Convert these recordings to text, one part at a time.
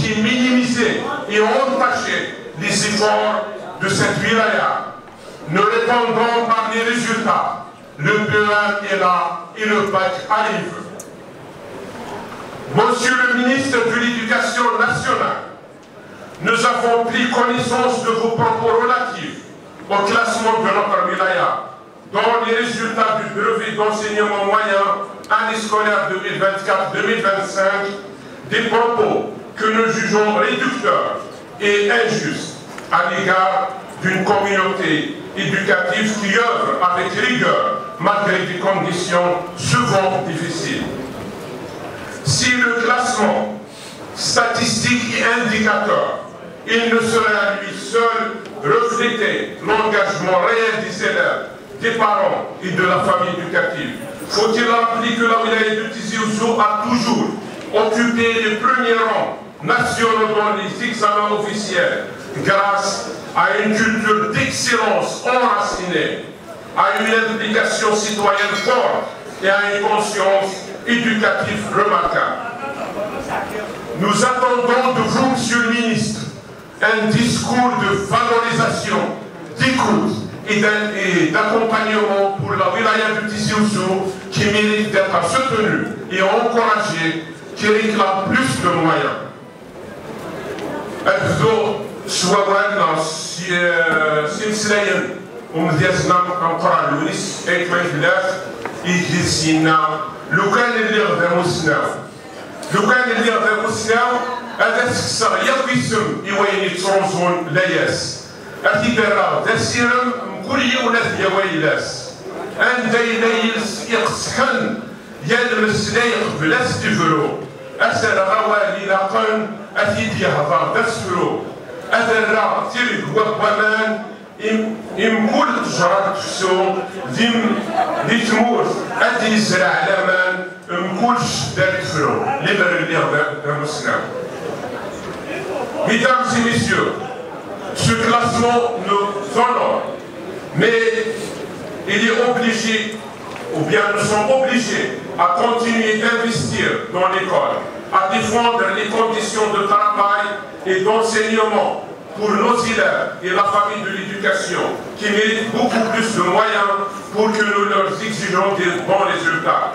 qui minimisaient et entachaient les efforts de cette wilaya. Ne répondons par les résultats. Le PEM est là et le bac arrive. Monsieur le ministre de l'Éducation nationale, nous avons pris connaissance de vos propos relatifs au classement de notre wilaya, dont les résultats du brevet d'enseignement moyen année scolaire 2024-2025, des propos que nous jugeons réducteurs et injustes à l'égard d'une communauté éducative qui œuvre avec rigueur malgré des conditions souvent difficiles. Si le classement statistique et indicateur, il ne saurait à lui seul refléter l'engagement réel des élèves, des parents et de la famille éducative. Faut-il rappeler que la wilaya de Tizi Ouzou a toujours occupé les premiers rangs nationaux dans les examens officiels grâce à une culture d'excellence enracinée, à une implication citoyenne forte et à une conscience éducative remarquable. Nous attendons de vous, Monsieur le ministre, un discours de valorisation, d'écoute et d'accompagnement pour la wilaya de Tizi Ouzou qui mérite d'être soutenue et encouragée, qui réclame plus de moyens. هذا السكسر يقسم يوين يترونزون لاياس اعتبارا دسيرم كل ولاد يويلاس ان دايليس يقسحن يلمس لا يقبلاس تفرو اسال غوالي لقن اثيد يهضر دسفرو اذرا تيرد وقمان يمكول تجرد تفسو دي تموت ادي يزرع لامان مكولش دار تفرو لمر اللي غدا مسنا. Mesdames et messieurs, ce classement nous honore, mais il est obligé, ou bien nous sommes obligés à continuer d'investir dans l'école, à défendre les conditions de travail et d'enseignement pour nos élèves et la famille de l'éducation, qui méritent beaucoup plus de moyens pour que nous leur exigeons des bons résultats.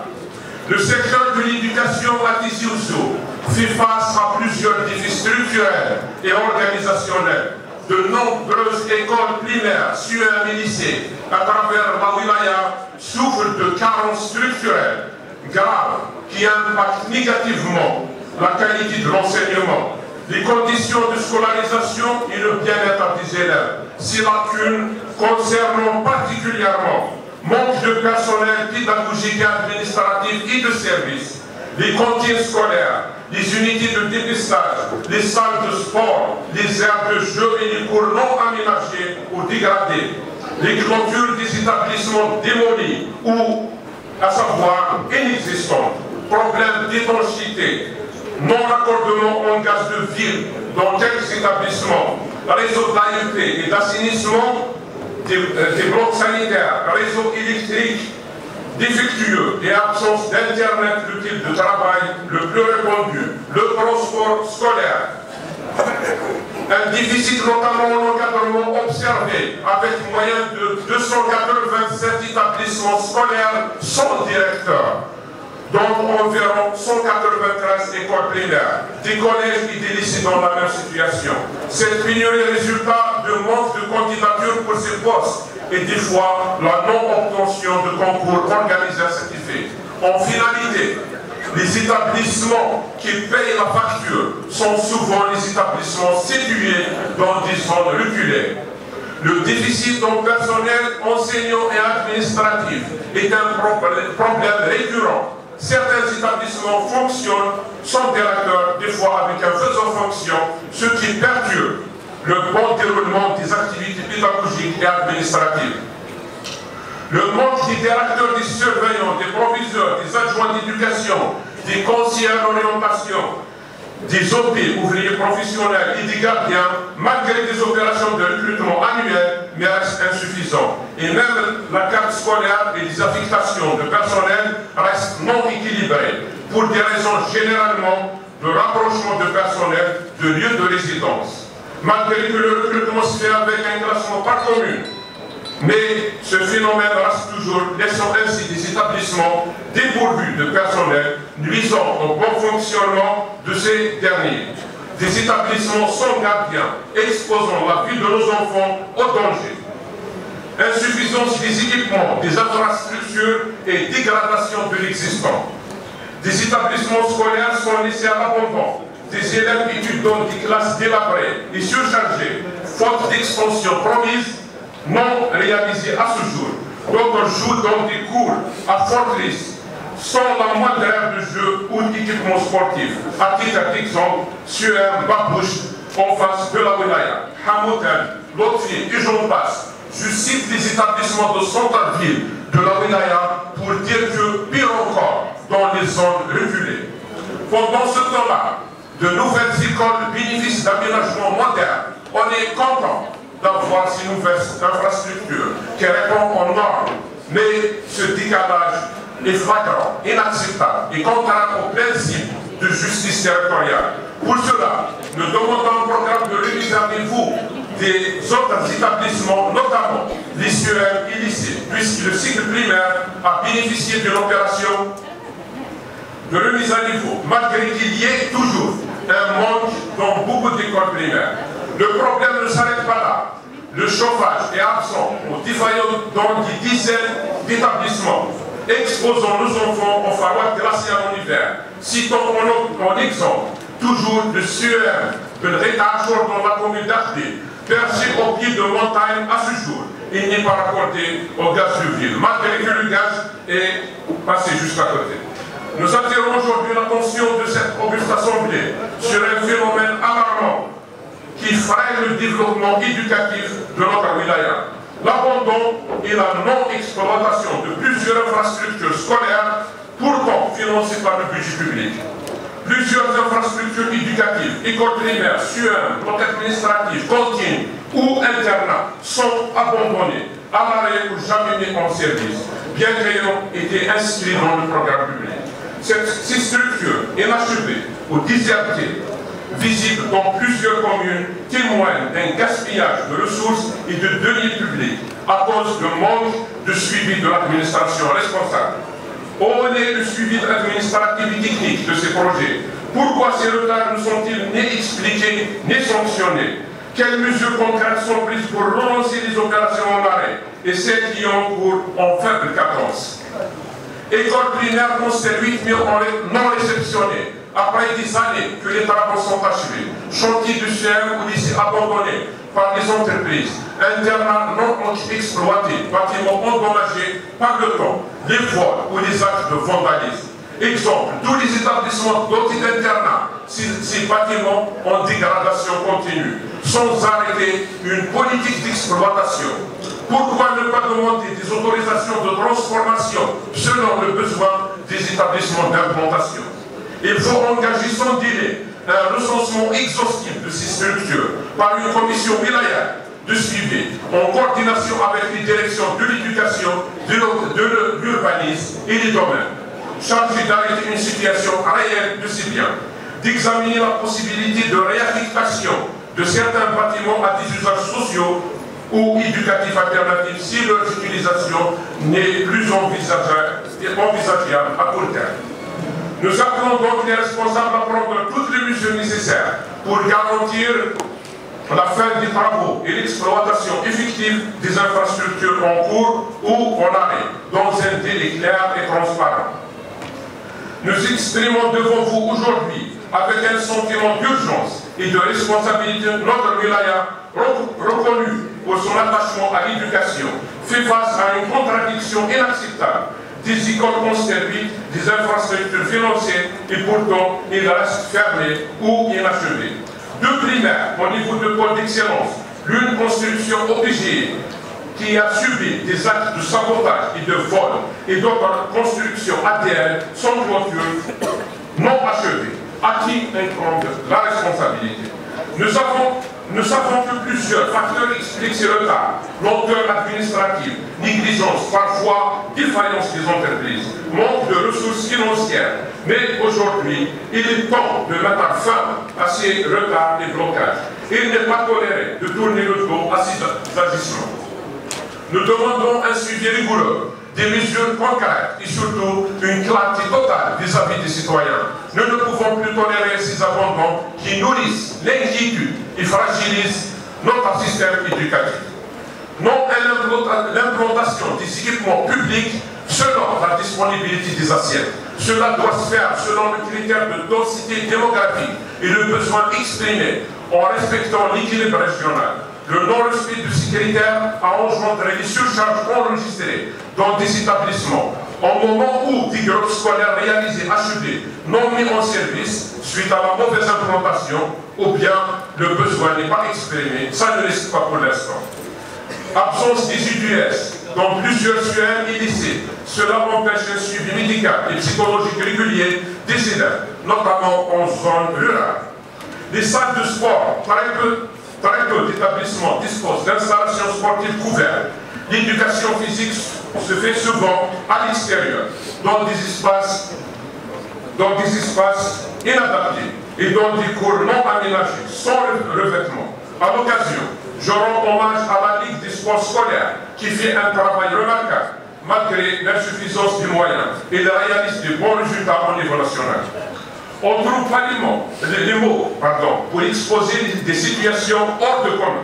Le secteur de l'éducation à Tizi Ouzou fait face à plusieurs défis structurels et organisationnels. De nombreuses écoles primaires, CEM et lycées à travers la wilaya souffrent de carences structurelles graves qui impactent négativement la qualité de l'enseignement, les conditions de scolarisation et le bien-être des élèves. Ces lacunes concernant particulièrement manque de personnel pédagogique et administratif et de services, les cantines scolaires, les unités de dépistage, les salles de sport, les aires de jeu et les cours non aménagés ou dégradés, les clôtures des établissements démolis ou, à savoir, inexistantes, problèmes d'étanchéité, non-raccordement en gaz de ville dans quelques établissements, réseau d'AEP et d'assainissement, des blocs sanitaires, réseaux électriques défectueux et absence d'Internet, le type de travail le plus répandu, le transport scolaire. Un déficit notamment en encadrement observé avec moyen de 287 établissements scolaires sans directeur, dont environ 193 écoles primaires, des collèges et des lycées dans la même situation. Cette pénurie résultat de manque de candidatures pour ces postes et des fois la non-obtention de concours organisés à cet effet. En finalité, les établissements qui payent la facture sont souvent les établissements situés dans des zones reculées. Le déficit en personnel enseignant et administratif est un problème récurrent. Certains établissements fonctionnent sans directeur, des fois avec un faisant fonction, ce qui perturbe le bon déroulement des activités pédagogiques et administratives. Le manque des directeurs, des surveillants, des proviseurs, des adjoints d'éducation, des conseillers d'orientation, des OP, ouvriers professionnels et des gardiens, malgré des opérations de recrutement annuelles, mais reste insuffisant. Et même la carte scolaire et les affectations de personnel restent non équilibrées, pour des raisons généralement de rapprochement de personnel de lieu de résidence. Malgré que le recrutement se fait avec un classement par commune, mais ce phénomène reste toujours, laissant ainsi des établissements dépourvus de personnel, nuisant au bon fonctionnement de ces derniers. Des établissements sans gardiens, exposant la vie de nos enfants au danger. Insuffisance des équipements, des infrastructures et dégradation de l'existant. Des établissements scolaires sont laissés à l'abandon. Des élèves étudiant dans des classes délabrées et surchargées, faute d'expansion promise, non réalisée à ce jour. D'autres jouent dans des cours à fort risque, sans la moindre aire de jeu ou d'équipement sportif. À titre d'exemple, sur un Babouche en face de la Wilaya, Hamilton, Lotfi et j'en passe. Je cite les établissements de centre-ville de la Wilaya pour dire que, pire encore, dans les zones reculées. Pendant ce temps-là, de nouvelles écoles bénéficient d'aménagements modernes. On est content d'avoir ces nouvelles infrastructures qui répondent aux normes. Mais ce décalage est flagrant, inacceptable et contraire au principe de justice territoriale. Pour cela, nous demandons un programme de remise à niveau des autres établissements, notamment les CEM et lycées, puisque le cycle primaire a bénéficié d'une opération de remise à niveau, malgré qu'il y ait toujours un manque dans beaucoup d'écoles primaires. Le problème ne s'arrête pas là. Le chauffage est absent ou défaillant dans des dizaines d'établissements, exposant nos enfants au froid glacial en hiver. Citons en exemple toujours le CEM de Rétachor dans la commune d'Ardé, perché au pied de montagne à ce jour. Il n'est pas raccordé au gaz de ville, malgré que le gaz est passé juste à côté. Nous attirons aujourd'hui l'attention de cette auguste assemblée sur un phénomène alarmant qui freine le développement éducatif de notre wilaya. L'abandon et la non-exploitation de plusieurs infrastructures scolaires, pourtant financées par le budget public. Plusieurs infrastructures éducatives, écoles primaires, CEM, blocs administratifs, cantines ou internats sont abandonnés à l'arrêt ou jamais mis en service, bien qu'ayant été inscrits dans le programme public. Ces structures inachevées ou désertées, visibles dans plusieurs communes, témoignent d'un gaspillage de ressources et de deniers publics à cause d'un manque de suivi de l'administration responsable. Où est le suivi administratif et technique de ces projets? Pourquoi ces retards ne sont-ils ni expliqués ni sanctionnés? Quelles mesures concrètes sont prises pour relancer les opérations en arrêt et celles qui ont cours en faible cadence? Écoles primaires constatent 8 000 non réceptionnés après des années que les travaux sont achevés. Chantiers de CEM ou lycées abandonnés par les entreprises. Internats non exploités, bâtiments endommagés par le temps, les vols ou les actes de vandalisme. Exemple, tous les établissements dotés d'internats, ces bâtiments en dégradation continue, sans arrêter une politique d'exploitation. Pourquoi ne pas demander des autorisations de transformation selon le besoin des établissements d'implantation? Il faut engager sans délai un recensement exhaustif de ces structures par une commission wilaya de suivi en coordination avec les directions de l'éducation, de l'urbanisme et des domaines, chargés d'arrêter une situation réelle de ces biens, d'examiner la possibilité de réaffectation de certains bâtiments à des usages sociaux ou éducatifs alternatifs si leur utilisation n'est plus envisageable à court terme. Nous appelons donc les responsables à prendre toutes les mesures nécessaires pour garantir la fin des travaux et l'exploitation effective des infrastructures en cours ou en arrêt, dans un délai clair et transparent. Nous exprimons devant vous aujourd'hui, avec un sentiment d'urgence et de responsabilité, notre wilaya, reconnu pour son attachement à l'éducation, fait face à une contradiction inacceptable. Des écoles conservées, des infrastructures financées et pourtant il reste fermé ou inachevé. Deux primaires au niveau de pôle d'excellence, l'une construction obligée qui a subi des actes de sabotage et de vol et d'autres constructions ADN sans clôture non achevées. À qui incombe la responsabilité? Nous avons Nous savons que plusieurs facteurs expliquent ces retards. Lenteur administrative, négligence, parfois défaillance des entreprises, manque de ressources financières. Mais aujourd'hui, il est temps de mettre fin à ces retards et blocages. Il n'est pas toléré de tourner le dos à ces agissements. Nous demandons un suivi rigoureux, des mesures concrètes et surtout une clarté totale vis-à-vis des citoyens. Nous ne pouvons plus tolérer ces abandons qui nourrissent l'inquiétude et fragilisent notre système éducatif. Non à l'implantation des équipements publics selon la disponibilité des assiettes. Cela doit se faire selon le critère de densité démographique et le besoin exprimé en respectant l'équilibre régional. Le non-respect de ces critères a engendré des surcharges enregistrées dans des établissements, au moment où des groupes scolaires réalisés achevés non mis en service suite à la mauvaise implantation, ou bien le besoin n'est pas exprimé, ça ne reste pas pour l'instant. Absence des UDS dans plusieurs CEM et lycées, cela empêche un suivi médical et psychologique régulier des élèves, notamment en zone rurale. Les salles de sport, très peu d'établissements disposent d'installations sportives couvertes. L'éducation physique se fait souvent à l'extérieur, dans des espaces inadaptés et dans des cours non aménagés, sans revêtement. À l'occasion, je rends hommage à la Ligue des sports scolaires qui fait un travail remarquable, malgré l'insuffisance des moyens, et réalise de bons résultats au niveau national. On trouve pas les mots pour exposer des situations hors de commun.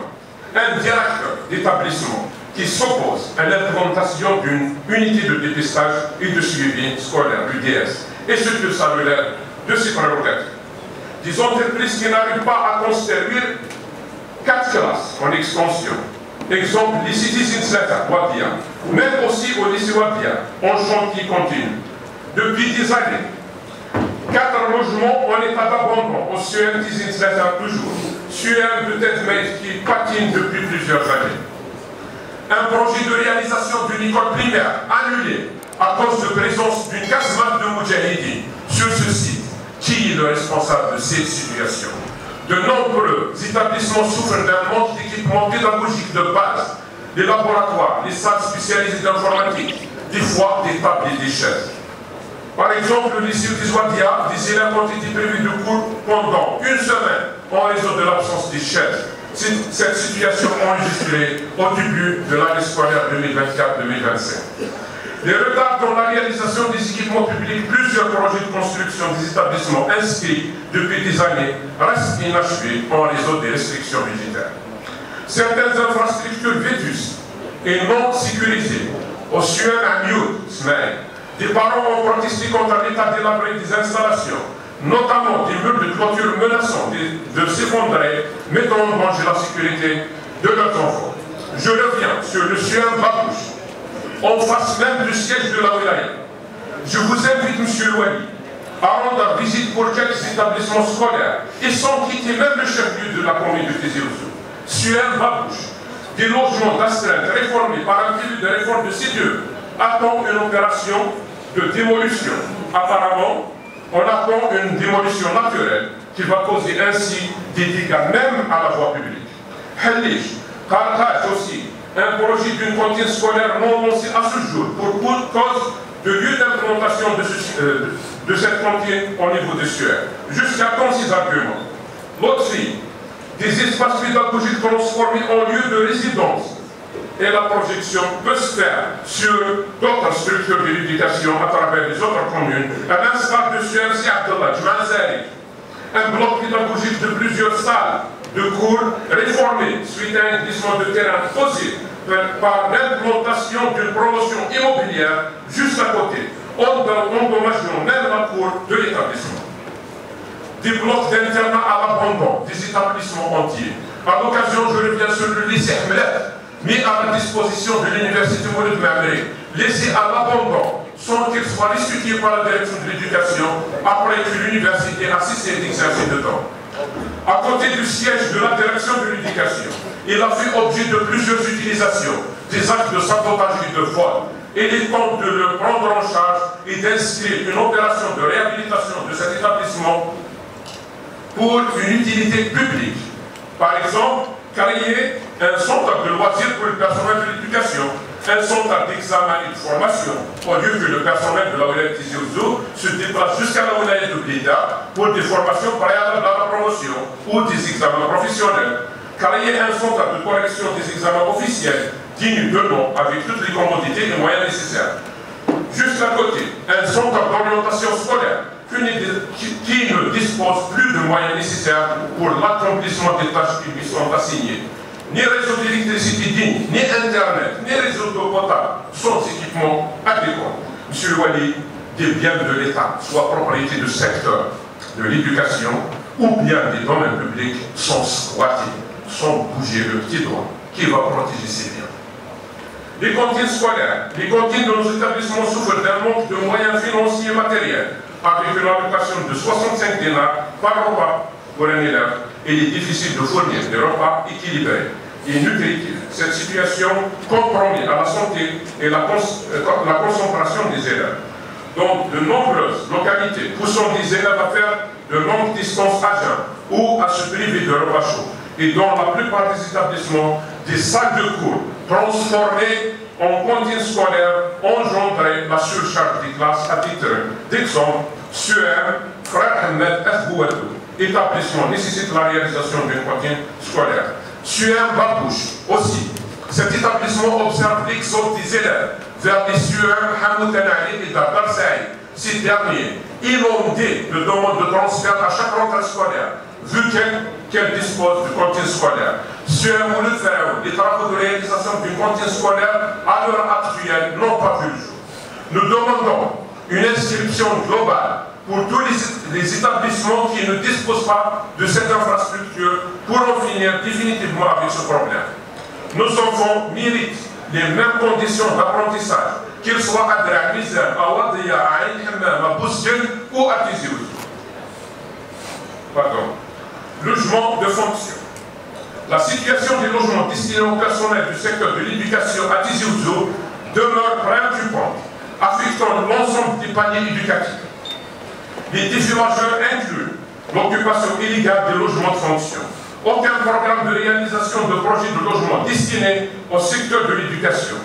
Un directeur d'établissement qui s'oppose à l'implantation d'une unité de dépistage et de suivi scolaire, l'UDS, et ce que ça relève de ses prérogatives. Des entreprises qui n'arrivent pas à construire 4 classes en extension. Exemple, les Citizen Center, Wadia, même aussi au lycée Wadia, en chantier continu. Depuis des années, 4 logements en état d'abandon au CEM Citizen Center toujours. CEM peut-être mais qui patine depuis plusieurs années. Un projet de réalisation d'une école primaire annulé à cause de présence d'une casemate de Moudjahidi sur ce site. Qui est le responsable de cette situation? De nombreux établissements souffrent d'un manque d'équipements pédagogiques de base, des laboratoires, les salles spécialisées d'informatique, des fois des tables et des chaises. Par exemple, le lycée des Ouadia, des élèves ont été prévus de cours pendant une semaine en raison de l'absence des chaises. Cette situation enregistrée au début de l'année scolaire 2024-2025. Les retards dans la réalisation des équipements publics, plusieurs projets de construction des établissements inscrits depuis des années restent inachevés en raison des restrictions budgétaires. Certaines infrastructures vétustes et non sécurisées, au CEM à Smaï, des parents ont protesté contre l'état délabré des installations, notamment des murs de clôture menaçant de s'effondrer, mettant en danger la sécurité de leurs enfants. Je reviens sur le CEM Babouche, en face même du siège de la wilaya. Je vous invite, M. Louali, à rendre visite pour quelques établissements scolaires et sans quitter même le chef-lieu de la commune de Tizi Ouzou. CEM Babouche, des logements d'astreinte réformés par un pilier de réforme de ces lieux, attend une opération de démolition. Apparemment, on attend une démolition naturelle qui va causer ainsi des dégâts même à la voie publique. Hellich, Karkaj aussi, un projet d'une cantine scolaire non lancé à ce jour pour cause de lieu d'implantation de cette cantine au niveau de Suède. Jusqu'à quand ces arguments? Loterie, des espaces pédagogiques transformés en lieu de résidence. Et la projection peut se faire sur d'autres structures de l'éducation à travers les autres communes, à l'instar de CMC Abdallah, Jmanzari, un bloc pédagogique de plusieurs salles de cours réformés suite à un glissement de terrain posé par l'implantation d'une promotion immobilière juste à côté, endommageant même la cour de l'établissement. Des blocs d'internat à l'abandon des établissements entiers. À l'occasion, je reviens sur le lycée Ahmed, mis à la disposition de l'université Mouloud Mamri, laissé à l'abandon sans qu'il soit restitué par la direction de l'éducation après que l'université a cessé d'exercer dedans. À côté du siège de la direction de l'éducation, il a fait objet de plusieurs utilisations, des actes de sabotage et de vol. Et il est temps de le prendre en charge et d'inscrire une opération de réhabilitation de cet établissement pour une utilité publique. Par exemple, créer un centre de loisirs pour le personnel de l'éducation, un centre d'examen et de formation, au lieu que le personnel de la Wilaya de Tizi Ouzou se déplace jusqu'à la Wilaya de Blida pour des formations préalables à la promotion ou des examens professionnels. Créer un centre de correction des examens officiels digne de nom avec toutes les commodités et moyens nécessaires. Juste à côté, un centre d'orientation scolaire qui ne dispose plus de moyens nécessaires pour l'accomplissement des tâches qui lui sont assignées. Ni réseau d'électricité digne, ni Internet, ni réseau d'eau potable sont équipements adéquats. Monsieur le Wali, des biens de l'État, soit propriété du secteur de l'éducation ou bien des domaines publics, sont squattés, sont bougés le petit doigt. Qui va protéger ces biens? Les cantines scolaires, les cantines de nos établissements souffrent d'un manque de moyens financiers et matériels, avec une allocation de 65 dinars par repas pour un élève. Il est difficile de fournir des repas équilibrés et nutritifs. Cette situation compromet à la santé et la concentration des élèves. Donc, de nombreuses localités poussant des élèves à faire de longues distances à jeun ou à se priver de repas chauds. Et dans la plupart des établissements, des salles de cours transformées en cantines scolaires engendraient la surcharge des classes à titre d'exemple. SUER, Frère Ahmed F. Bouadou, établissement nécessite la réalisation d'une cantine scolaire. SUER Babouche aussi. Cet établissement observe l'exode des élèves vers les SUER Hamoud Tanali et Dar Saïd. Ces derniers, inondés de demandes de transfert à chaque rentrée scolaire, vu qu'elle dispose de cantines scolaires. SUER Mouloud Faraoui, les travaux de réalisation d'une cantine scolaire à l'heure actuelle n'ont pas vu le jour. Nous demandons une inscription globale pour tous les établissements qui ne disposent pas de cette infrastructure pour en finir définitivement avec ce problème. Nos enfants méritent les mêmes conditions d'apprentissage, qu'ils soient à Dra, Mizan, à Wadia, à Ain Hammam, à Bousdjen ou à Tizi Ouzou. Pardon. Logement de fonction. La situation des logements destinés au personnel du secteur de l'éducation à Tizi Ouzou demeure préoccupante, affectant l'ensemble des paniers éducatifs. Les défis majeurs incluent l'occupation illégale des logements de fonction. Aucun programme de réalisation de projets de logement destinés au secteur de l'éducation.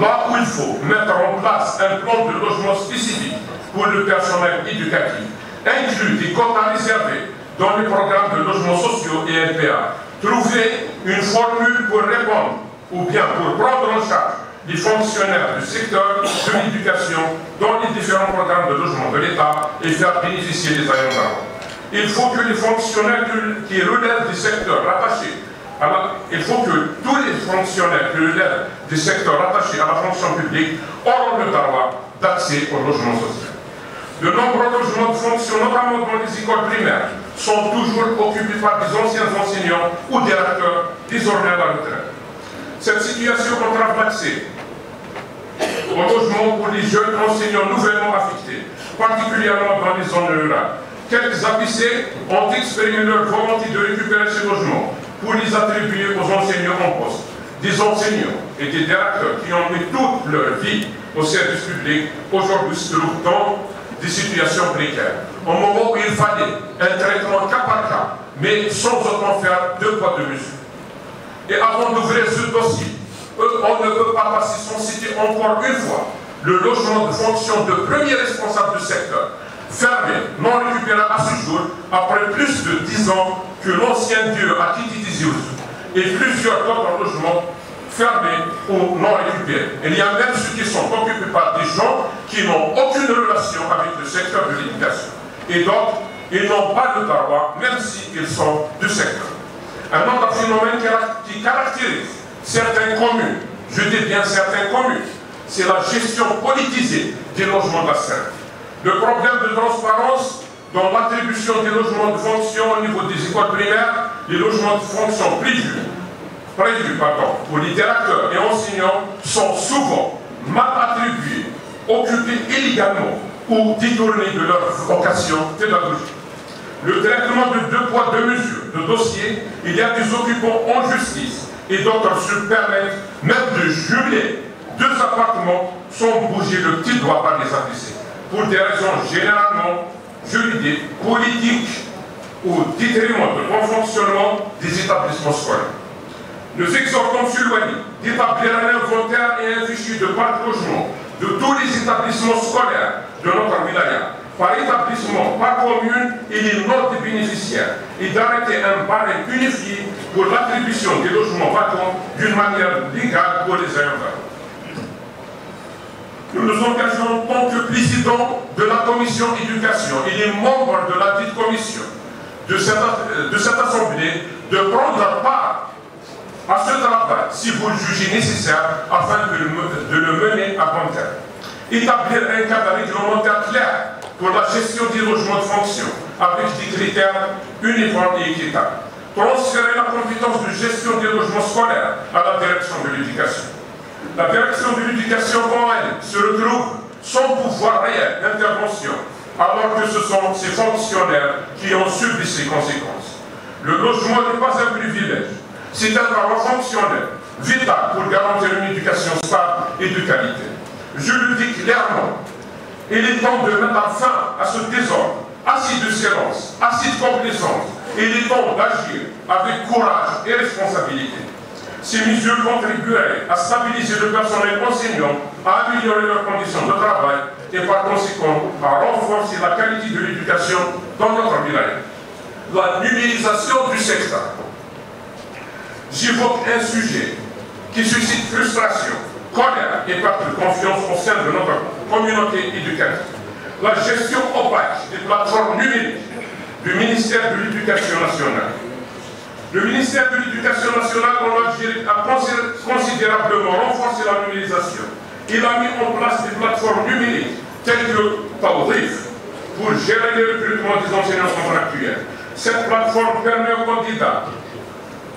Là où il faut mettre en place un plan de logement spécifique pour le personnel éducatif, inclut des quotas réservés dans les programmes de logements sociaux et LPA. Trouver une formule pour répondre ou bien pour prendre en charge les fonctionnaires du secteur de l'éducation dans les différents programmes de logement de l'État et faire bénéficier des ayants. Il faut que les fonctionnaires qui relèvent du secteur rattachés il faut que tous les fonctionnaires qui relèvent du secteur rattachés à la fonction publique auront le droit d'accès au logement social. De nombreux logements de fonction, notamment dans les écoles primaires, sont toujours occupés par des anciens enseignants ou directeurs désormais à la retraite. Cette situation entrave l'accès au logement pour les jeunes enseignants nouvellement affectés, particulièrement dans les zones rurales. Quelques apicés ont exprimé leur volonté de récupérer ces logements pour les attribuer aux enseignants en poste. Des enseignants et des directeurs qui ont mis toute leur vie au service public, aujourd'hui se trouvent dans des situations précaires. Au moment où il fallait un traitement cas par cas, mais sans autant faire deux poids deux mesures. Et avant d'ouvrir ce dossier, on ne peut pas passer sans citer encore une fois le logement de fonction de premier responsable du secteur, fermé, non récupéré à ce jour, après plus de 10 ans que l'ancien Dieu a quitté Tizi Ouzou, et plusieurs autres logements fermés ou non récupérés. Il y a même ceux qui sont occupés par des gens qui n'ont aucune relation avec le secteur de l'éducation. Et donc, ils n'ont pas le droit, même s'ils sont du secteur. Un autre phénomène qui caractérise certaines communes, je dis bien certaines communes, c'est la gestion politisée des logements de la Seine. Le problème de transparence dans l'attribution des logements de fonction au niveau des écoles primaires, les logements de fonction prévus pour les directeurs et enseignants sont souvent mal attribués, occupés illégalement ou détournés de leur vocation pédagogique. Le traitement de deux poids, deux mesures de dossiers, il y a des occupants en justice et d'autres se permettent même de jumeler deux appartements sans bouger le petit doigt par les apicés, pour des raisons généralement juridiques, politiques ou détriment de bon fonctionnement des établissements scolaires. Nous exhortons M. Louani d'établir un inventaire et un fichier de parc logement de tous les établissements scolaires de notre wilaya, par établissement, par commune et les notes des bénéficiaires, et d'arrêter un barème unifié pour l'attribution des logements vacants d'une manière légale pour les ayants droit. Nous nous engageons en tant que président de la commission éducation et les membres de la dite commission de cette assemblée de prendre part à ce travail si vous le jugez nécessaire afin de le mener à bon terme. Établir un cadre réglementaire clair pour la gestion des logements de fonction avec des critères uniformes et équitables. Transférer la compétence de gestion des logements scolaires à la direction de l'éducation. La direction de l'éducation, quand elle se retrouve sans pouvoir réel d'intervention, alors que ce sont ces fonctionnaires qui ont subi ces conséquences. Le logement n'est pas un privilège, c'est un travail fonctionnel, vital pour garantir une éducation stable et de qualité. Je le dis clairement, il est temps de mettre fin à ce désordre, assez de silence, assez de complaisance. Il est temps d'agir avec courage et responsabilité. Ces mesures contribueraient à stabiliser le personnel enseignant, à améliorer leurs conditions de travail et par conséquent à renforcer la qualité de l'éducation dans notre village. La numérisation du secteur. J'évoque un sujet qui suscite frustration, colère et perte de confiance au sein de notre communauté éducative. La gestion opaque des plateformes numériques du ministère de l'Éducation nationale. Le ministère de l'Éducation nationale en Algérie a considérablement renforcé la numérisation. Il a mis en place des plateformes numériques telles que Tawrif pour gérer les recrutements des enseignants contractuels. Cette plateforme permet aux candidats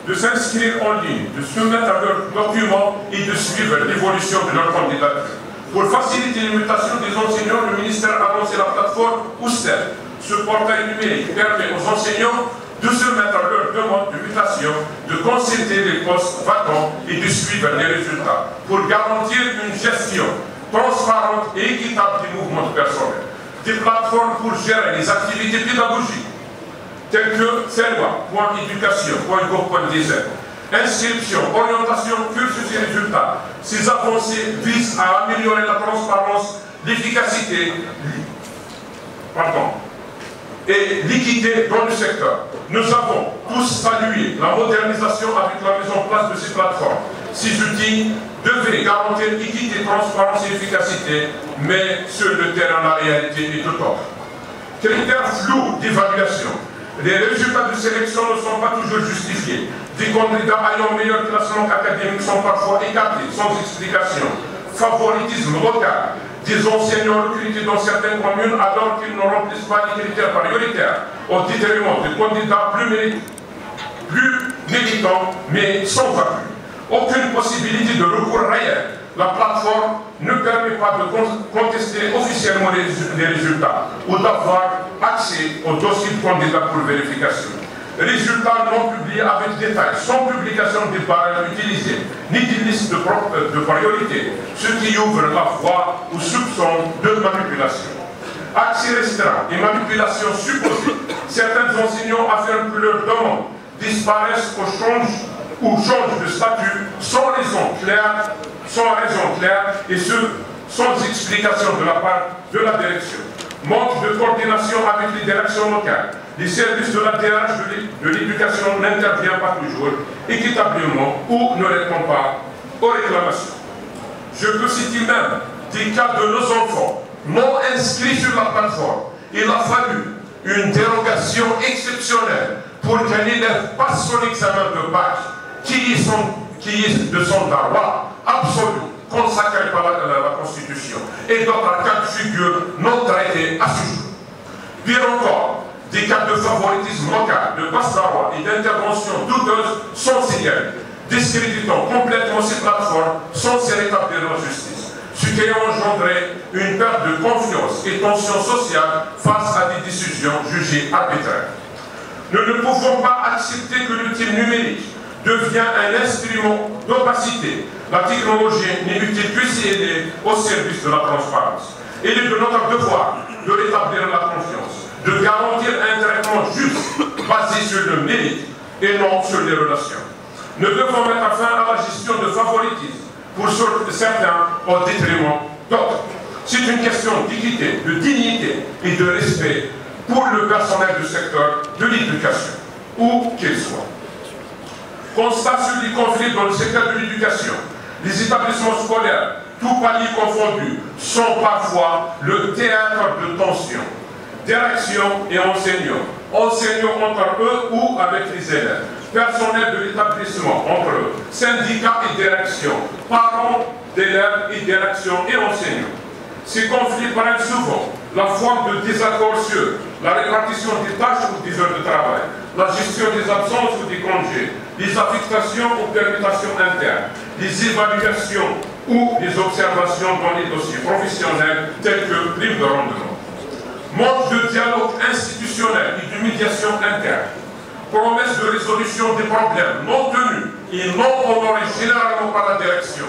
de s'inscrire en ligne, de soumettre leurs documents et de suivre l'évolution de leur candidature. Pour faciliter l'imitation des enseignants, le ministère a lancé la plateforme OUSTEL. Ce portail numérique permet aux enseignants de se mettre à leur demande de mutation, de consulter les postes vacants et de suivre les résultats pour garantir une gestion transparente et équitable des mouvements de personnel. Des plateformes pour gérer les activités pédagogiques telles que CELWA.education.gov.dz, inscription, orientation, cursus et résultats. Ces avancées visent à améliorer la transparence, l'efficacité et l'équité dans le secteur. Nous avons tous salué la modernisation avec la mise en place de ces plateformes. Ces outils devaient garantir équité, transparence et efficacité, mais sur le terrain, la réalité est tout autre. Critères flous d'évaluation. Les résultats de sélection ne sont pas toujours justifiés. Des candidats ayant meilleur classement académique sont parfois écartés, sans explication. Favoritisme local. Des enseignants recrutés dans certaines communes alors qu'ils ne remplissent pas les critères prioritaires, au détriment de candidats plus méritants, mais sans appui. Aucune possibilité de recours réel. La plateforme ne permet pas de contester officiellement les résultats ou d'avoir accès au dossier de candidat pour vérification. Résultats non publiés avec détail, sans publication des barèmes utilisés, ni de liste de priorité, ce qui ouvre la voie aux soupçons de manipulation. Accès restreint et manipulation supposée. Certains enseignants affirment que leurs demandes disparaissent ou changent de statut sans raison claire et ce, sans explication de la part de la direction. Manque de coordination avec les directions locales. Les services de la DRH de l'éducation n'interviennent pas toujours équitablement ou ne répondent pas aux réclamations. Je peux citer même des cas de nos enfants non inscrits sur la plateforme. Il a fallu une dérogation exceptionnelle pour qu'un élève passe son examen de bac qui est de son droit absolu, consacré par la Constitution, et d'autres cas de figure non traités à ce jour. Pire encore, des cas de favoritisme local, de passe-parole et d'intervention douteuse sont signalés, discréditant complètement ces plateformes censées rétablir la justice, ce qui a engendré une perte de confiance et tension sociale face à des décisions jugées arbitraires. Nous ne pouvons pas accepter que l'outil numérique devient un instrument d'opacité. La technologie n'est utile que si elle est au service de la transparence. Il est de notre devoir de rétablir la confiance, de garantir un traitement juste basé sur le mérite et non sur les relations. Nous devons mettre fin à la gestion de favoritisme pour certains au détriment d'autres. C'est une question d'équité, de dignité et de respect pour le personnel du secteur de l'éducation, où qu'il soit. Constat sur les conflits dans le secteur de l'éducation, les établissements scolaires, tout palier confondus, sont parfois le théâtre de tensions. Direction et enseignants, enseignants entre eux ou avec les élèves, personnel de l'établissement entre eux, syndicats et direction, parents d'élèves et direction et enseignants. Ces conflits prennent souvent la forme de désaccords sur la répartition des tâches ou des heures de travail, la gestion des absences ou des congés, les affectations ou permutations internes, les évaluations ou les observations dans les dossiers professionnels tels que prime de rendement. Manque de dialogue institutionnel et de médiation interne, promesse de résolution des problèmes non tenus et non honorés généralement par la direction,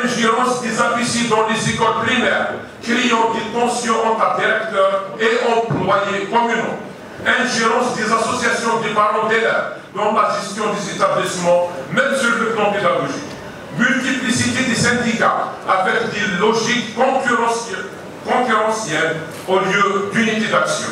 ingérence des officiers dans les écoles primaires, créant des tensions entre directeurs et employés communaux, ingérence des associations des parents d'élèves dans la gestion des établissements, même sur le plan pédagogique, multiplicité des syndicats avec des logiques concurrentielles au lieu d'unité d'action.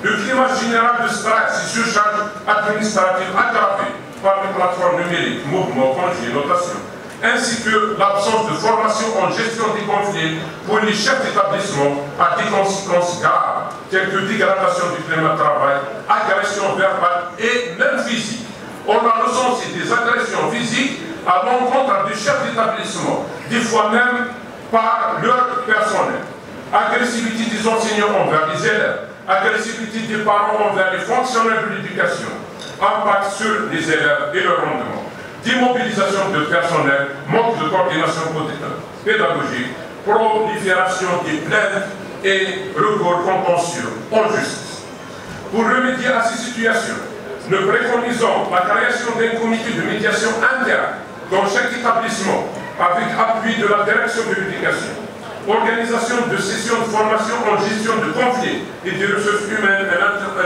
Le climat général de stress et surcharge administrative aggravé par les plateformes numériques, mouvements, congés, notation, ainsi que l'absence de formation en gestion des conflits pour les chefs d'établissement a des conséquences graves, telles que dégradation du climat de travail, agression verbale et même physique. On a recensé des agressions physiques à l'encontre des chefs d'établissement, des fois même par leur personnel. Agressivité des enseignants envers les élèves, agressivité des parents envers les fonctionnaires de l'éducation, impact sur les élèves et leur rendement, démobilisation de personnel, manque de coordination pédagogique, prolifération des plaintes et recours contentieux en justice. Pour remédier à ces situations, nous préconisons la création d'un comité de médiation interne dans chaque établissement avec appui de la direction de l'éducation, organisation de sessions de formation en gestion de conflits et des ressources humaines à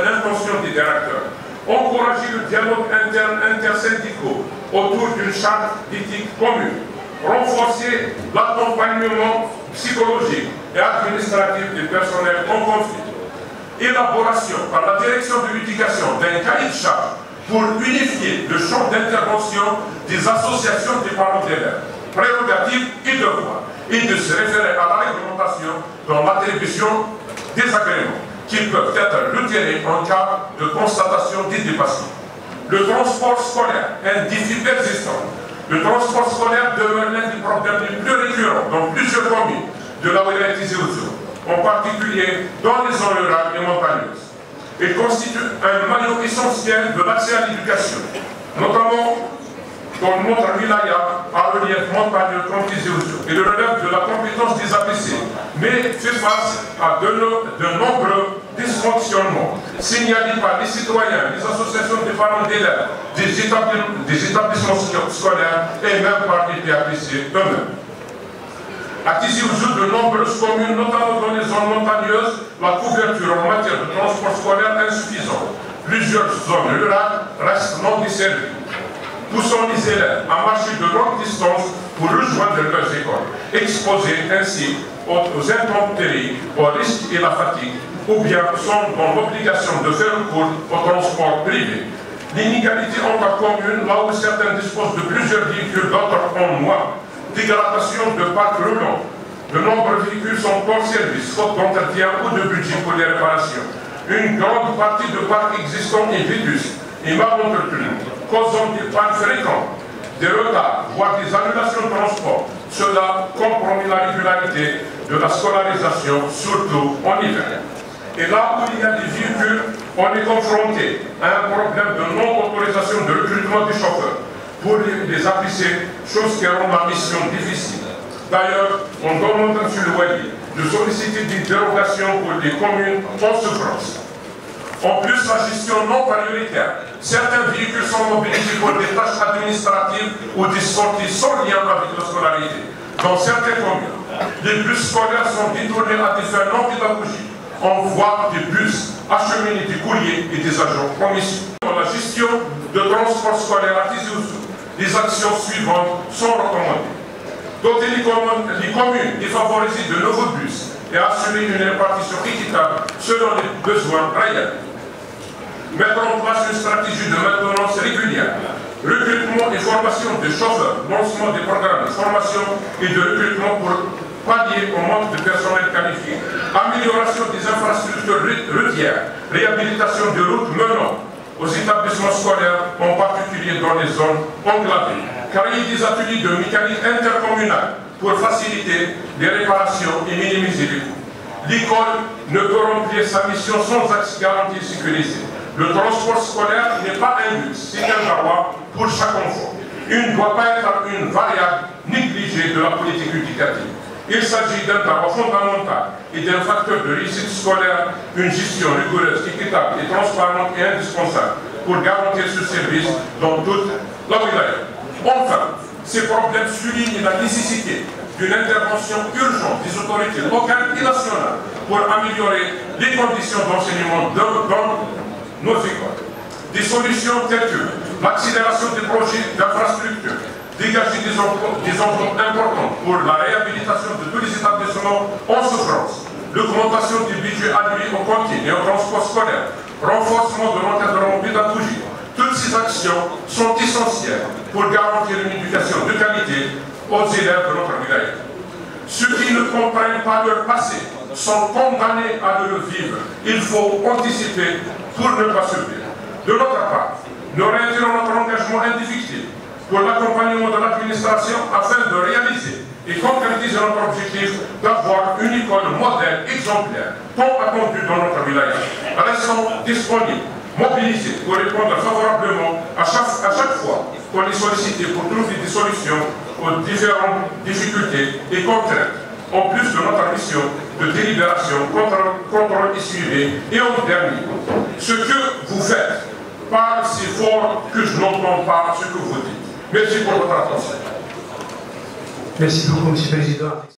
l'intention des directeurs, encourager le dialogue interne intersyndicaux autour d'une charte d'éthique commune, renforcer l'accompagnement psychologique et administratif des personnels en conflit, élaboration par la direction de l'éducation d'un cahier de charge pour unifier le champ d'intervention des associations des parents d'élèves, prérogatives et devoirs, et de se référer à la réglementation dans l'attribution des agréments qui peuvent être retirés en cas de constatation des dépassements. Le transport scolaire, un défi persistant. Le transport scolaire demeure l'un des problèmes les plus récurrents dans plusieurs communes de la localité Zéouzou, en particulier dans les zones rurales et montagneuses. Il constitue un maillon essentiel de l'accès à l'éducation, notamment dans notre wilaya à relief montagneux comme les Zéouzou, et le relève de la compétence des APC, mais fait face à de nombreux dysfonctionnements signalés par les citoyens, les associations des parents d'élèves, des établissements scolaires et même par les PAPC eux-mêmes. À Tizi Ouzou, de nombreuses communes, notamment dans les zones montagneuses, la couverture en matière de transport scolaire est insuffisante. Plusieurs zones rurales restent non desservies, poussant les élèves à marcher de longues distances pour rejoindre leurs écoles, exposés ainsi aux intempéries, aux risques et la fatigue, ou bien sont dans l'obligation de faire recours au transport privé. L'inégalité entre communes, là où certains disposent de plusieurs véhicules, d'autres en moins. Dégradation de parcs roulants. De nombreux véhicules sont hors service, faute d'entretien ou de budget pour les réparations. Une grande partie de parcs existants est vétuste et mal entretenus, causant des pannes fréquentes, des retards, voire des annulations de transport. Cela compromet la régularité de la scolarisation, surtout en hiver. Et là où il y a des véhicules, on est confronté à un problème de non-autorisation de recrutement des chauffeurs pour les appliquer, chose qui rend la mission difficile. D'ailleurs, on demande à M. le Wali de solliciter des dérogations pour les communes en souffrance. En plus, la gestion non prioritaire. Certains véhicules sont mobilisés pour des tâches administratives ou des sorties sans lien avec la scolarité. Dans certaines communes, les bus scolaires sont détournés à des fins non pédagogiques. On voit des bus acheminer des courriers et des agents promiscueux. dans la gestion de transport scolaire à Tizi Ouzou, les actions suivantes sont recommandées. Doter les communes défavorisées de nouveaux bus et assurer une répartition équitable selon les besoins réels. Mettre en place une stratégie de maintenance régulière, recrutement et formation des chauffeurs, lancement des programmes de formation et de recrutement pour pallier au manque de personnel qualifié, amélioration des infrastructures routières, réhabilitation de routes menant aux établissements scolaires, en particulier dans les zones enclavées, créer des ateliers de mécanique intercommunale pour faciliter les réparations et minimiser les coûts. L'école ne peut remplir sa mission sans accès garanti et sécurisé. Le transport scolaire n'est pas un luxe, c'est un droit pour chaque enfant. Il ne doit pas être une variable négligée de la politique éducative. Il s'agit d'un droit fondamental et d'un facteur de réussite scolaire, une gestion rigoureuse, équitable et transparente et indispensable pour garantir ce service dans toute la wilaya. Enfin, ces problèmes soulignent la nécessité d'une intervention urgente des autorités locales et nationales pour améliorer les conditions d'enseignement dans nos écoles. Des solutions telles que l'accélération des projets d'infrastructure, dégager des enveloppes importantes pour la réhabilitation de tous les établissements en souffrance, l'augmentation du budget alloué aux cantines et au transport scolaire, renforcement de l'encadrement pédagogique. Toutes ces actions sont essentielles pour garantir une éducation de qualité aux élèves de notre wilaya. Ceux qui ne comprennent pas leur passé sont condamnés à le vivre. Il faut anticiper pour ne pas subir. De notre part, nous réitérons notre engagement indéfectible pour l'accompagnement de l'administration afin de réaliser et concrétiser notre objectif d'avoir une école modèle exemplaire, tant attendue dans notre wilaya. Restons disponibles, mobilisés pour répondre favorablement à chaque fois qu'on est sollicité pour trouver des solutions aux différentes difficultés et contraintes, en plus de notre mission de délibération, contrôle et suivi, et en dernier, ce que vous faites parle si fort que je n'entends pas ce que vous dites. Merci pour votre attention. Merci beaucoup, M. le Président.